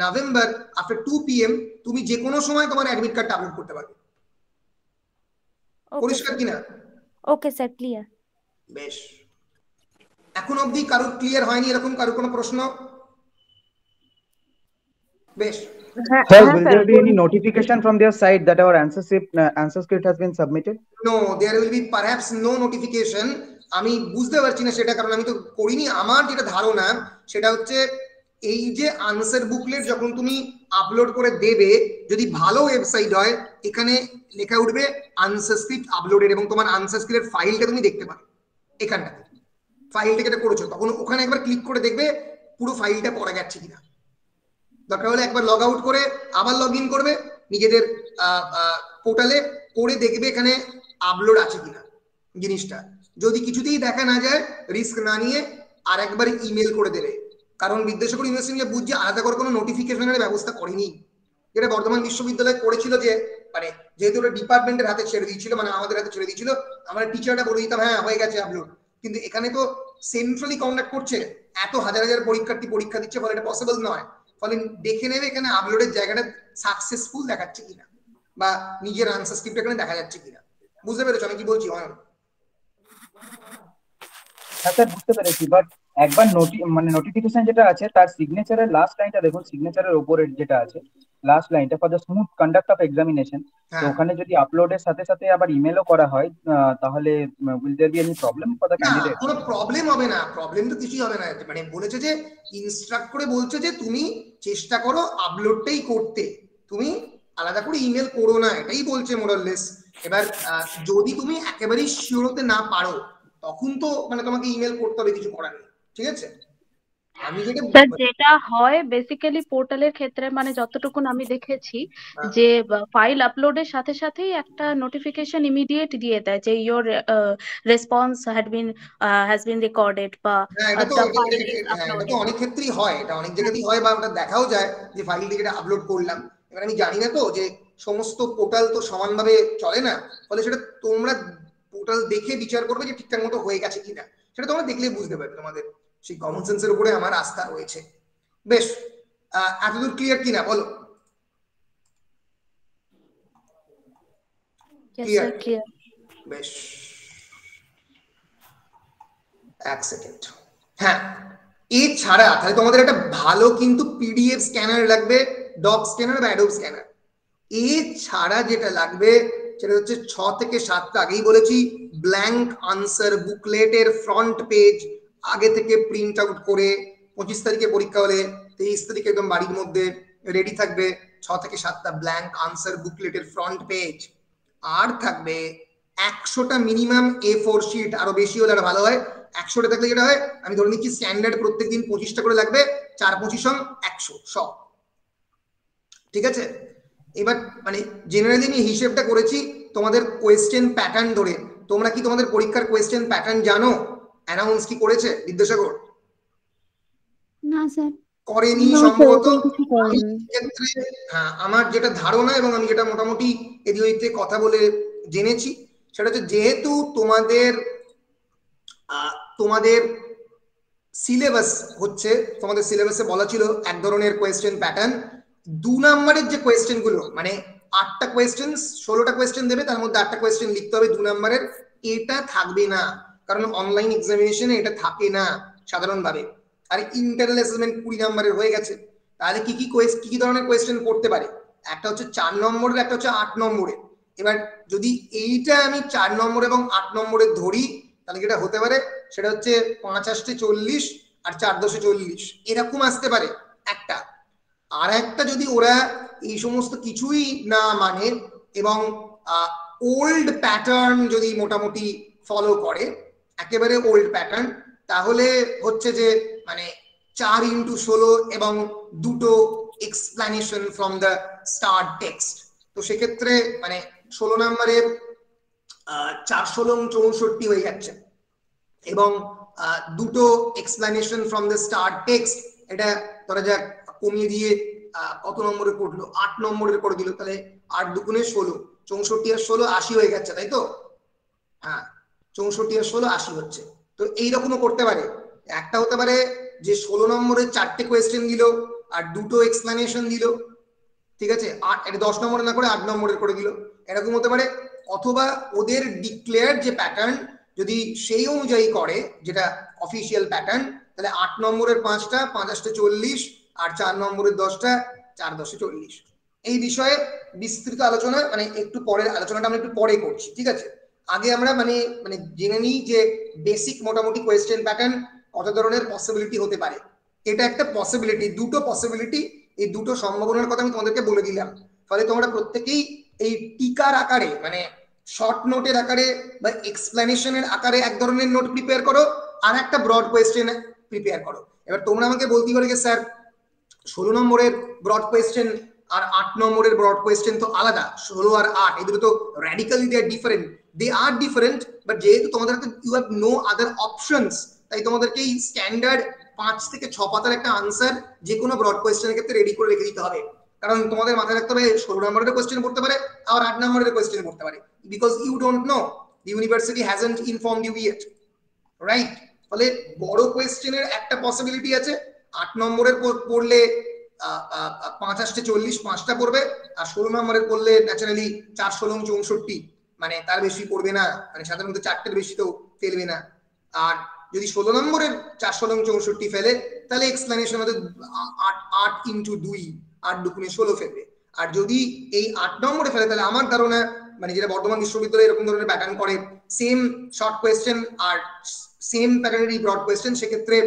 November after 2 PM তুমি যে কোনো সময় তোমার অ্যাডমিট কার্ডটা আপলোড করতে পারবে। পরিষ্কার কিনা? Okay sir, clear. বেশ, এখন অবধি কারোর ক্লিয়ার হয়নি এরকম কারোর কোনো প্রশ্ন? বেশ। Sir, will there be any notification from their side that our answer script has been submitted? No, there will be perhaps no notification. আমি বুঝতে পারছি না সেটা, কারণ আমি তো করিনি। আমার যেটা ধারণা সেটা হচ্ছে, এই যে আনসার বুকলেট যখন তুমি আপলোড করে দেবে, যদি ভালো ওয়েবসাইট হয়, এখানে লেখা উঠবে আনসার স্ক্রিপ্ট আপলোডেড, এবং তোমার আনসার স্ক্রিপ্টের ফাইলটা তুমি দেখতে পাবে এখানটাতে। ফাইলটা যেটা করেছো তখন ওখানে একবার ক্লিক করে দেখবে পুরো ফাইলটা পড়া যাচ্ছে কিনা। দরকার হলে একবার লগ আউট করে আবার লগ ইন করবে নিজেদের পোর্টালে, করে দেখবে এখানে আপলোড আছে কিনা জিনিসটা। যদি কিছুতেই দেখা না যায়, রিস্ক না নিয়ে আর একবার ইমেল করে দেবে, কারণ বিদ্যাসাগর ইউনিভার্সিটি বুঝছে আলাদা করে কোনো নোটিফিকেশনের ব্যবস্থা করেনি। যেটা বর্ধমান বিশ্ববিদ্যালয় করেছিল, যে মানে যেহেতু ওটা ডিপার্টমেন্টের হাতে ছেড়ে দিয়েছিল, মানে আমাদের হাতে ছেড়ে দিয়েছিল, আমরা টিচারটা বলে দিতাম হ্যাঁ হয়ে গেছে আপলোড। কিন্তু এখানে তো সেন্ট্রালি কন্ডাক্ট করছে, এত হাজার হাজার পরীক্ষার্থী পরীক্ষা দিচ্ছে, ফলে এটা পসিবল নয়। ফলে দেখে নেবে এখানে আপলোডের জায়গাটা সাকসেসফুল দেখাচ্ছে কিনা, বা নিজের আনসার স্ক্রিপ্ট এখানে দেখা যাচ্ছে কিনা। বুঝতে পেরেছো আমি কি বলছি? আচ্ছা, বুঝতে পেরেছি, বাট একবার নোটিফিকেশন যেটা আছে তার সিগনেচারের লাস্ট লাইনটা দেখুন, সিগনেচারের উপরে যেটা আছে লাস্ট লাইনটা, for the smooth conduct of examination, তো ওখানে যদি আপলোডের সাথে সাথে আবার ইমেলও করা হয়, তাহলে will there be any problem for the candidate? কোনো প্রবলেম হবে না, প্রবলেম তো কিছুই হবে না। মানে বলেছে যে ইনস্ট্রাক্ট করে বলছে যে তুমি চেষ্টা করো আপলোডটাই করতে, তুমি আলাদা করে ইমেল করো না, এটাই বলছে মোরাললেস। এবার যদি তুমি একেবারেই শিওর হতে না পারো, তখন তো মানে তোমাকে ইমেল করতে হবে, কিছু করার নেই, ঠিক আছে? আমি যেটা হয় বেসিক্যালি পোর্টালের ক্ষেত্রে, মানে যতটুকুন আমি দেখেছি, যে ফাইল আপলোডের সাথে সাথেই একটা নোটিফিকেশন ইমিডিয়েট দিয়ে দেয় যে your response has been recorded, বা এটা তো অনেক ক্ষেত্রেই হয়, এটা অনেক জায়গাতেই হয়, বা ওটা দেখাও যায় যে ফাইলটি যেটা আপলোড করলাম। এবার আমি জানি না তো যে সমস্ত পোর্টাল তো সমানভাবে চলে না, ফলে সেটা তোমরা পোর্টাল দেখে বিচার করবে যে ঠিকঠাক মতো হয়ে গেছে কিনা, সেটা তোমরা দেখলে বুঝতে পারবে। তোমাদের সেই কমন সেন্সের উপরে আমার আস্থা রয়েছে। বেশ, এতদূর ক্লিয়ার কিনা বলো? ক্লিয়ার? বেশ, এক সেকেন্ড। হ্যাঁ, এছাড়া তাহলে তোমাদের একটা ভালো কিন্তু পিডিএফ স্ক্যানার লাগবে, ডক স্ক্যানার বা অ্যাডোব স্ক্যানার। এছাড়া যেটা লাগবে সেটা হচ্ছে 6 থেকে 7টা, আগেই বলেছি, ব্ল্যাঙ্ক আনসার বুকলেটের ফ্রন্ট পেজ আগে থেকে প্রিন্ট আউট করে 25 তারিখে পরীক্ষা হলে 23 তারিখে একদম বাড়ির মধ্যে রেডি থাকবে 6 থেকে 7টা ব্ল্যাঙ্ক আনসার বুকলেটের ফ্রন্ট পেজ। আর থাকবে 100টা মিনিমাম A4 শিট, আরো বেশি হলে আরো ভালো হয়। 100টা থাকলে যেটা হয়, আমি ধরে নিচ্ছি স্ট্যান্ডার্ড প্রত্যেকদিন 25টা করে লাগবে, 4×25 100 ঠিক আছে? এবার মানে জেনারেলি আমি হিসেবটা করেছি তোমাদের কোয়েশ্চেন প্যাটার্ন ধরে। তোমরা কি তোমাদের পরীক্ষার কোয়েশ্চেন প্যাটার্ন জানো? অ্যানাউন্স কি করেছে বিদ্যাসাগর? না স্যার, করেনি সম্ভবত। হ্যাঁ, আমার যেটা ধারণা এবং আমি যেটা মোটামুটি এদিকে কথা বলে জেনেছি, সেটা হচ্ছে যেহেতু তোমাদের তোমাদের সিলেবাস হচ্ছে, তোমাদের সিলেবাসে বলা ছিল এক ধরনের কোয়েশ্চেন প্যাটার্ন, 2 নম্বরের যে কোয়েশ্চেন গুলো মানে 8টা কোয়েশ্চেন, 16টা কোয়েশ্চেন দেবে, তার মধ্যে 8টা কোয়েশ্চেন লিখতে হবে 2 নম্বরের, এটা থাকবে না, কারণ অনলাইন এক্সামিনেশনে এটা থাকে না সাধারণভাবে। আর ইন্টারনাল অ্যাসেসমেন্ট 20 নম্বরের হয়ে গেছে। তাহলে কি কি ধরনের কোয়েশ্চেন পড়তে পারে? একটা হচ্ছে 4 নম্বরের, একটা হচ্ছে 8 নম্বরের। এবার যদি এইটা আমি 4 নম্বর এবং 8 নম্বরের ধরি, তাহলে যেটা হতে পারে সেটা হচ্ছে 5 40 আর 4 40 এরকম আসতে পারে একটা। আর একটা যদি ওরা এই সমস্ত কিছুই না মানে এবং ওল্ড প্যাটার্ন যদি মোটামুটি ফলো করে, একেবারে ওল্ড প্যাটার্ন, তাহলে হচ্ছে যে মানে 4x16 এবং 2টো explanation from the start text. তো সেক্ষেত্রে মানে 16 নম্বরের 4 16 64 হয়ে যাচ্ছে, এবং 2টো explanation from the start text, এটা ধরা যাক কমিয়ে দিয়ে কত নম্বরে করলো, 8 নম্বরের করে দিল, তাহলে 8 দুগুণে 16, 64 আর 16 80 হয়ে যাচ্ছে, তাই তো? হ্যাঁ, 64 আর 16 80 হচ্ছে। তো এইরকমও করতে পারে। একটা হতে পারে যে 16 নম্বরের 4টে কোয়েশ্চেন দিল আর 2টো এক্সপ্লানেশন দিল, ঠিক আছে, 10 নম্বরে না করে 8 নম্বরের করে দিল, এরকম হতে পারে। অথবা ওদের ডিক্লেয়ার যে প্যাটার্ন যদি সেই অনুযায়ী করে, যেটা অফিসিয়াল প্যাটার্ন, তাহলে 8 নম্বরের 5টা 5 40 আর 4 নম্বরের 10টা 4 40। এই বিষয়ে বিস্তৃত আলোচনা মানে একটু পরের আলোচনাটা আমরা একটু পরে করছি, ঠিক আছে? আগে আমরা মানে জেনে নিই যে বেসিক মোটামুটি কোয়েশ্চেন প্যাটার্ন কত ধরনের পসিবিলিটি হতে পারে। এটা একটা পসিবিলিটি, 2টো পসিবিলিটি, এই 2টো সম্ভাবনার কথা আমি তোমাদেরকে বলে দিলাম। ফলে তোমরা প্রত্যেকেই এই টিকার আকারে মানে শর্ট নোটের আকারে বা এক্সপ্লেনেশনের আকারে এক ধরনের নোট প্রিপেয়ার করো, আর একটা ব্রড কোয়েশ্চেন প্রিপেয়ার করো। এবার তোমরা আমাকে বলতে পারো যে স্যার 16 নম্বরের ব্রড কোয়েশ্চেন আর 8 নম্বরের ব্রড কোয়েশ্চেন তো আলাদা, 16 আর 8 এই দুটো তো radically they are different. They are different, but যেহেতু তোমাদের হাতে you have no other options, তাই তোমাদেরকে এই স্ট্যান্ডার্ড 5 থেকে 6 পাতার একটা আনসার যে কোনো ব্রড কোয়েশ্চেনের ক্ষেত্রে রেডি করে রেখে দিতে হবে। কারণ তোমাদের মাথায় রাখতে হবে 16 নম্বরের কোয়েশ্চেন পড়তে পারে আর 8 নম্বরের কোয়েশ্চেন পড়তে পারে, because you don't know, the university hasn't informed you yet, right? ফলে বড় কোয়েশ্চেনের একটা পসিবিলিটি আছে, 8 নম্বরের পড়লে 5 40 5টা পড়বে, আর 16 নম্বরের পড়লে ন্যাচারালি 4 16 64 মানে তার বেশি পড়বে না, মানে সাধারণত 4টের বেশি তো ফেলবে না। আর যদি 16 নম্বরের 4 16 64 ফেলে, তাহলে এক্সপ্লেনেশন হতে 8 × 2 8 দুগুণে 16 ফেলবে। আর যদি এই 8 নম্বরে ফেলে, তাহলে আমার ধারণা মানে যেটা বর্ধমান বিশ্ববিদ্যালয়ে এরকম ধরনের প্যাটার্ন করে, সেম শর্ট কোয়েশ্চেন আর সেম প্যাটার্নেরই ব্রড কোয়েশ্চেন, সেক্ষেত্রে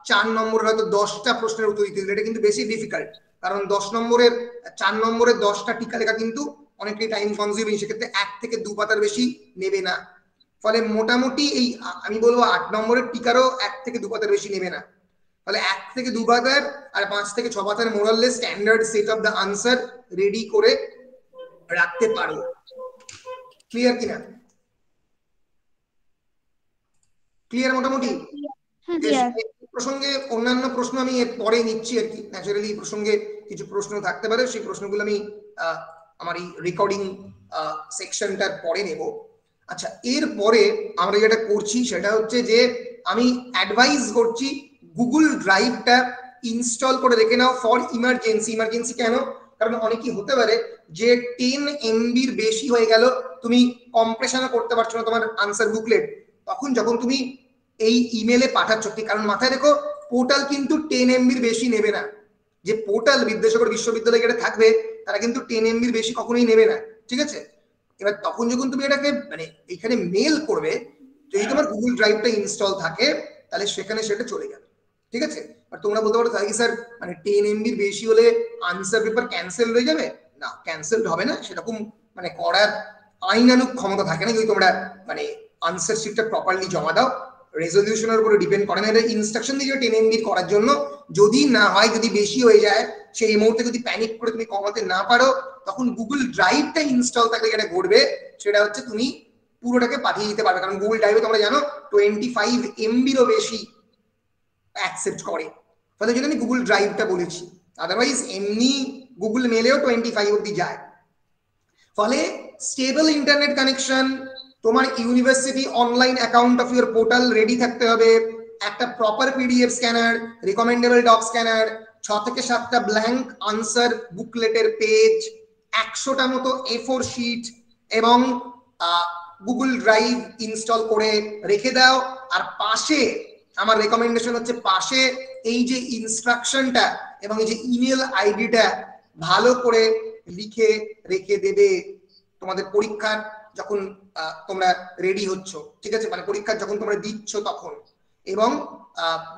4 নম্বরের হয়তো 10টা প্রশ্নের উত্তর দিতে দিলে, এটা কিন্তু বেশি ডিফিকাল্ট, কারণ 10 নম্বরের 4 নম্বরের 10টা টিকা লেখা কিন্তু অনেকটাই টাইম কনজিউমিং, সেক্ষেত্রে 1 থেকে 2 পাতার বেশি নেবে না। ফলে মোটামুটি এই আমি বলবো 8 নম্বরের টিকারও 1 থেকে 2 পাতার বেশি নেবে না। ফলে 1 থেকে 2 পাতার আর 5 থেকে 6 পাতার more or less standard set of the answer ready করে রাখতে পারো। ক্লিয়ার কিনা? ক্লিয়ার মোটামুটি? প্রসঙ্গে অন্যান্য প্রশ্ন আমি এর পরে নিচ্ছি আর কি, ন্যাচারালি প্রসঙ্গে কিছু প্রশ্ন থাকতে পারে, সেই প্রশ্নগুলো আমি আমার এই রেকর্ডিং সেকশনটার পরে নেব। আচ্ছা, এরপরে আমরা যেটা করছি সেটা হচ্ছে যে আমি অ্যাডভাইস করছি গুগল ড্রাইভটা ইনস্টল করে রেখে নাও ফর ইমার্জেন্সি। ইমার্জেন্সি কেন? কারণ অনেকই হতে পারে যে 10 MBর বেশি হয়ে গেল, তুমি কম্প্রেশনও করতে পারছো না তোমার আনসার বুকলেট, তখন যখন তুমি এই ইমেলে পাঠাচ্ছ, কারণ মাথায় রেখো পোর্টাল কিন্তু 10 MBর বেশি নেবে না। যে পোর্টাল বিদ্যাসাগর বিশ্ববিদ্যালয়ে যেটা থাকবে তারা কিন্তু 10 MBর বেশি কখনোই নেবে না, ঠিক আছে? এবার তখন যখন তুমি এটাকে মানে এখানে মেল করবে, যদি তোমার গুগল ড্রাইভটা ইনস্টল থাকে তাহলে সেখানে সেটা চলে যাবে, ঠিক আছে? আর তোমরা বলতে পারো তাহলে কি স্যার মানে 10 MBর বেশি হলে আনসার পেপার ক্যান্সেল হয়ে যাবে? না, ক্যান্সেল হবে না, সেরকম মানে করার আইনানুগ ক্ষমতা থাকে না যদি তোমরা মানে আনসার শিটটা প্রপারলি জমা দাও। রেজলিউশনের উপরে ডিপেন্ড করে না, এটা ইনস্ট্রাকশন দিয়ে 10 MB করার জন্য। যদি না হয়, যদি বেশি হয়ে যায়, সেই মুহূর্তে যদি প্যানিক করে তুমি কমাতে না পারো, তখন গুগল ড্রাইভটা ইনস্টল থাকলে যেটা ঘটবে সেটা হচ্ছে তুমি পুরোটাকে পাঠিয়ে দিতে পারবে, কারণ গুগল ড্রাইভে তোমরা জানো 25 MBরও বেশি অ্যাকসেপ্ট করে। ফলে যদি আমি গুগল ড্রাইভটা বলেছি, আদারওয়াইজ এমনি গুগল মেলেও 25 অব্দি যায়। ফলে স্টেবল ইন্টারনেট কানেকশন তোমার university online account of your portal ready থাকতে হবে, একটা proper PDF scanner, recommendable doc scanner, 6 থেকে 7টা ব্ল্যাঙ্ক আনসার বুকলেটের পেজ, 100টা মতো A4 শিট এবং গুগল ড্রাইভ ইনস্টল করে রেখে দাও। আর পাশে আমার রেকমেন্ডেশন হচ্ছে পাশে এই যে ইনস্ট্রাকশনটা এবং এই যে ইমেল আইডিটা ভালো করে লিখে রেখে দেবে তোমাদের পরীক্ষার যখন তোমরা রেডি হচ্ছ, ঠিক আছে, মানে পরীক্ষা যখন তোমরা দিচ্ছ তখন। এবং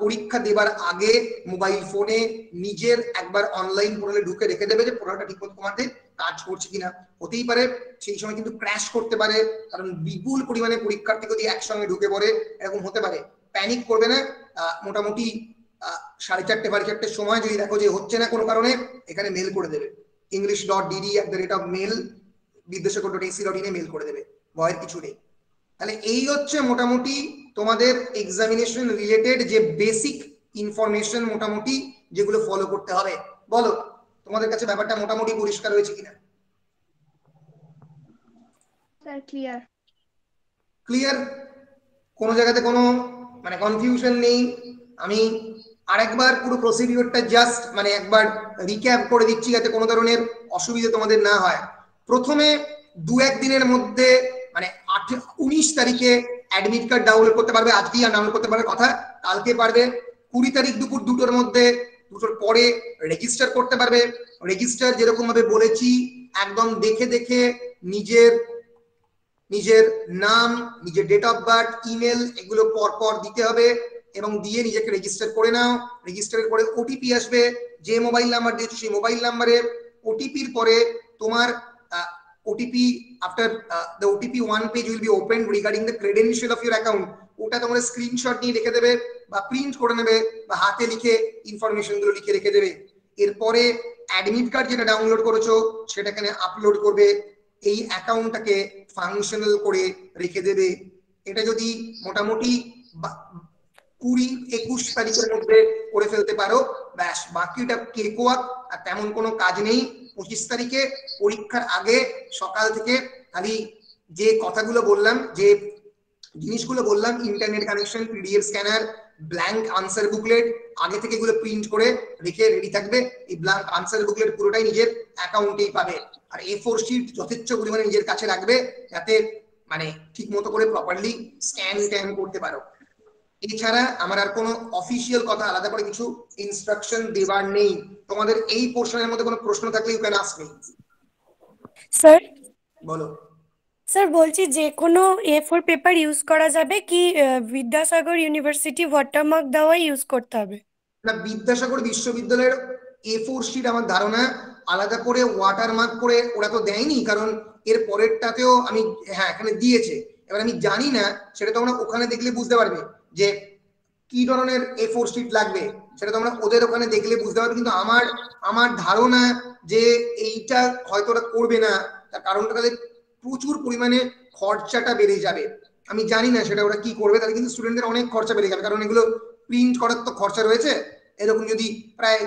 পরীক্ষা দেবার আগে মোবাইল ফোনে নিজের একবার অনলাইন পোর্টালে ঢুকে রেখে দেবে যে পোর্টালটা ঠিকমতো তোমাদের কাজ করছে কিনা। হতেই পারে সেই সময় কিন্তু ক্র্যাশ করতে পারে, কারণ বিপুল পরিমাণে পরীক্ষার্থী যদি একসঙ্গে ঢুকে পড়ে, এরকম হতে পারে। প্যানিক করবে না, মোটামুটি 4:30-4:30 সময় যদি দেখো যে হচ্ছে না কোনো কারণে, এখানে মেল করে দেবে english.dd@mail বিদ্যাসাগর.ac.in মেল করে দেবে, ভয়ের কিছু নেই। তাহলে এই হচ্ছে মোটামুটি তোমাদের এক্সামিনেশন রিলেটেড যে বেসিক ইনফরমেশন মোটামুটি যেগুলো ফলো করতে হবে। বলো তোমাদের কাছে ব্যাপারটা মোটামুটি পরিষ্কার হয়েছে কিনা? Sir clear. ক্লিয়ার? কোনো জায়গাতে কোনো মানে কনফিউশন নেই? আমি আরেকবার পুরো প্রসিডিওরটা জাস্ট মানে একবার রিক্যাপ করে দিচ্ছি যাতে কোনো ধরনের অসুবিধা তোমাদের না হয়। প্রথমে 2-1 দিনের মধ্যে মানে 19 তারিখে অ্যাডমিট কার্ড ডাউনলোড করতে পারবে, আজকেই ডাউনলোড করতে পারবে কথা, কালকে পারবে। 20 তারিখ দুপুর 2টোর মধ্যে, 2টোর পরে রেজিস্টার করতে পারবে। রেজিস্টার যেরকম ভাবে বলেছি একদম দেখে দেখে নিজের নাম, নিজের ডেট অফ বার্থ, ইমেল এগুলো পরপর দিতে হবে এবং দিয়ে নিজেকে রেজিস্টার করে নাও। রেজিস্টারের পরে ওটিপি আসবে, যে মোবাইল নাম্বার দিয়েছো সেই মোবাইল নাম্বারে ওটিপির পরে তোমার OTP after the OTP one page will be opened regarding the credential of your account, ওটা তোমরা স্ক্রিনশট নিয়ে রেখে দেবে বা প্রিন্ট করে নেবে বা হাতে লিখে ইনফরমেশন গুলো লিখে রেখে দেবে। এরপরে অ্যাডমিট কার্ড যেটা ডাউনলোড করেছো সেটা এখানে আপলোড করবে, এই অ্যাকাউন্টটাকে ফাংশনাল করে রেখে দেবে। এটা যদি মোটামুটি 20-21 তারিখের মধ্যে করে ফেলতে পারো, ব্যাস বাকিটা কেকওয়াক, আর তেমন কোনো কাজ নেই। 25 তারিখে পরীক্ষার আগে সকাল থেকে খালি যে কথাগুলো বললাম, যে জিনিসগুলো বললাম, internet connection, PDF scanner, blank answer booklet, আগে থেকে এগুলো প্রিন্ট করে রেখে রেডি থাকবে। এই ব্ল্যাঙ্ক আনসার বুকলেট পুরোটাই নিজের অ্যাকাউন্টেই পাবে। আর A4 শিট যথেচ্ছ পরিমাণে নিজের কাছে রাখবে যাতে মানে ঠিক মতো করে প্রপারলি স্ক্যান করতে পারো। এছাড়া আমার আর কোনো অফিসিয়াল কথা আলাদা করে কিছু ইনস্ট্রাকশন দেবার নেই। তোমাদের এই পোর্শনের মধ্যে কোনো প্রশ্ন থাকলে you can ask me. Sir বলো। স্যার বলছি যে কোনো A4 পেপার ইউজ করা যাবে কি বিদ্যাসাগর ইউনিভার্সিটি ওয়াটারমার্ক দেওয়া ইউজ করতে হবে? না, বিদ্যাসাগর বিশ্ববিদ্যালয়ের A4 শিট আমার ধারণা আলাদা করে ওয়াটারমার্ক করে ওরা তো দেয়নি, কারণ এর পরেরটাতেও আমি এখানে দিয়েছে। এবার আমি জানি না, সেটা তোমরা ওখানে দেখলে বুঝতে পারবে যে কি ধরনের A4 শিট লাগবে, সেটা তোমরা ওদের ওখানে দেখলে বুঝতে পারবে। কিন্তু আমার ধারণা যে এইটা হয়তো ওরা করবে না, তার কারণটা তাদের প্রচুর পরিমাণে খরচাটা বেড়ে যাবে। আমি জানি না সেটা ওরা কি করবে, তাহলে কিন্তু স্টুডেন্টদের অনেক খরচা বেড়ে যাবে, কারণ এগুলো প্রিন্ট করার তো খরচা রয়েছে। এরকম যদি প্রায়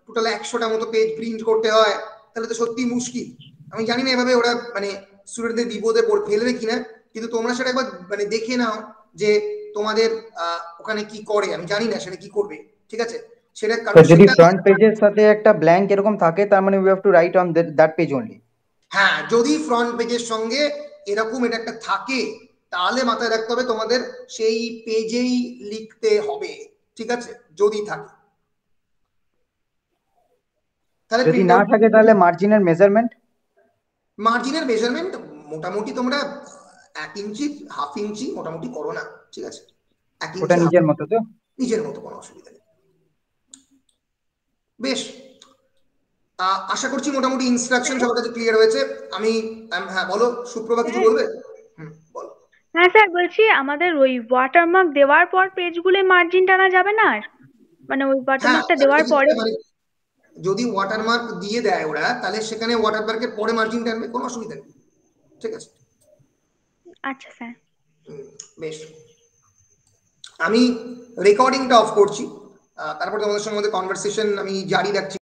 টোটাল 100টা মতো পেজ প্রিন্ট করতে হয় তাহলে তো সত্যি মুশকিল। আমি জানি না এভাবে ওরা মানে স্টুডেন্টদের বিপদে ফেলবে কিনা, কিন্তু তোমরা সেটা একবার মানে দেখে নাও যে তোমাদের ওখানে কি করে। আমি জানি না সেটা কি করবে, ঠিক আছে? সেটা যদি ফ্রন্ট পেজের সাথে একটা ব্ল্যাঙ্ক এরকম থাকে তার মানে we have to right on that page only. হ্যাঁ, যদি ফ্রন্ট পেজের সঙ্গে এরকম এটা একটা থাকে তাহলে মাথায় রাখতে হবে তোমাদের সেই পেজেই লিখতে হবে, ঠিক আছে? যদি থাকে। তাহলে যদি না থাকে তাহলে মার্জিনের মেজারমেন্ট মোটামুটি তোমরা 1 ইঞ্চি 1/2 ইঞ্চি মোটামুটি করো না, ঠিক আছে? 1 ইঞ্চি ওটা নিজের মতো, তো নিজের মতো, কোনো অসুবিধা নেই। বেশ, আশা করছি মোটামুটি ইনস্ট্রাকশন সবার কাছে ক্লিয়ার হয়েছে। আমি হ্যাঁ বলো সুপ্রভা, কিছু বলবে? বলো। হ্যাঁ স্যার, বলছি আমাদের ওই ওয়াটারমার্ক দেওয়ার পর পেজগুলো মার্জিন টানা যাবে না? আর মানে ওই ওয়াটারমার্কটা দেওয়ার পরে যদি ওয়াটারমার্ক দিয়ে দেয় ওরা, তাহলে সেখানে ওয়াটারমার্কের পরে মার্জিন টানবে, কোনো অসুবিধা নেই, ঠিক আছে? আচ্ছা স্যার। বেশ, আমি রেকর্ডিংটা অফ করছি, তারপর তোমাদের সঙ্গে কনভারসেশন আমি জারি রাখছি।